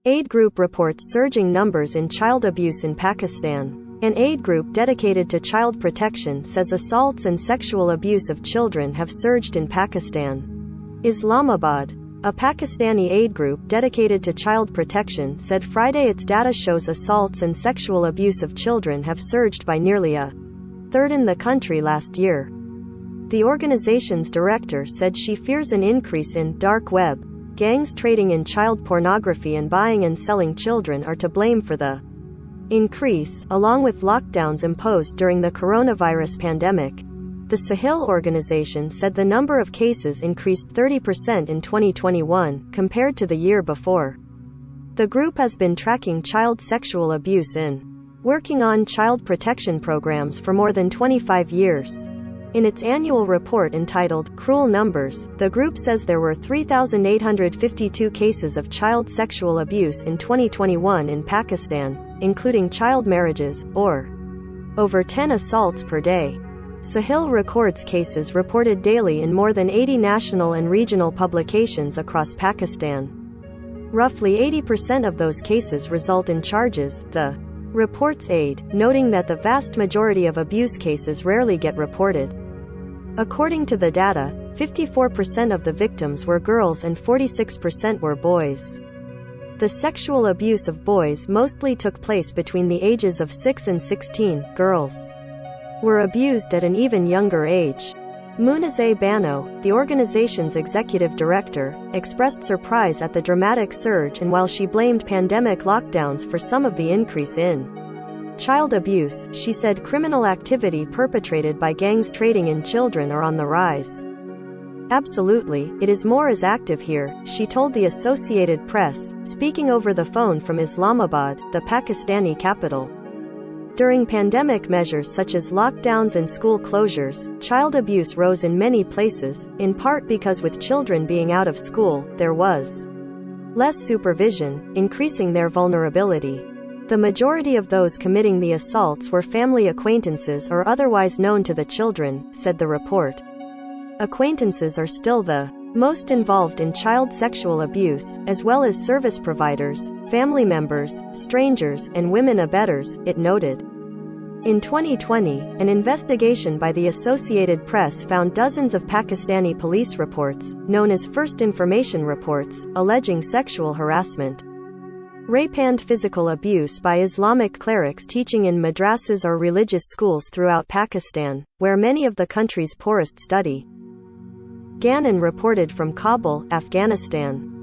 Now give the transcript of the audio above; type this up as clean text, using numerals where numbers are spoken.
Aid group reports surging numbers in child abuse in Pakistan. An aid group dedicated to child protection says assaults and sexual abuse of children have surged in Pakistan. Islamabad. A Pakistani aid group dedicated to child protection said Friday its data shows assaults and sexual abuse of children have surged by nearly a third in the country last year. The organization's director said she fears an increase in dark web gangs trading in child pornography and buying and selling children are to blame for the increase, along with lockdowns imposed during the coronavirus pandemic. The Sahil organization said the number of cases increased 30% in 2021, compared to the year before. The group has been tracking child sexual abuse and working on child protection programs for more than 25 years. In its annual report entitled Cruel Numbers, the group says there were 3,852 cases of child sexual abuse in 2021 in Pakistan, including child marriages, or over 10 assaults per day. Sahil records cases reported daily in more than 80 national and regional publications across Pakistan. Roughly 80% of those cases result in charges, the reports aid, noting that the vast majority of abuse cases rarely get reported. According to the data, 54% of the victims were girls and 46% were boys. The sexual abuse of boys mostly took place between the ages of 6 and 16. Girls were abused at an even younger age. Munazeh Bano, the organization's executive director, expressed surprise at the dramatic surge, and while she blamed pandemic lockdowns for some of the increase in child abuse, she said criminal activity perpetrated by gangs trading in children are on the rise. Absolutely, it is more as active here, she told the Associated Press, speaking over the phone from Islamabad, the Pakistani capital. During pandemic measures such as lockdowns and school closures, child abuse rose in many places, in part because with children being out of school, there was less supervision, increasing their vulnerability. The majority of those committing the assaults were family acquaintances or otherwise known to the children, said the report. Acquaintances are still the most involved in child sexual abuse, as well as service providers, family members, strangers, and women abettors, it noted. In 2020, an investigation by the Associated Press found dozens of Pakistani police reports, known as First Information Reports, alleging sexual harassment, rape and physical abuse by Islamic clerics teaching in madrasas or religious schools throughout Pakistan, where many of the country's poorest study. Gannon reported from Kabul, Afghanistan.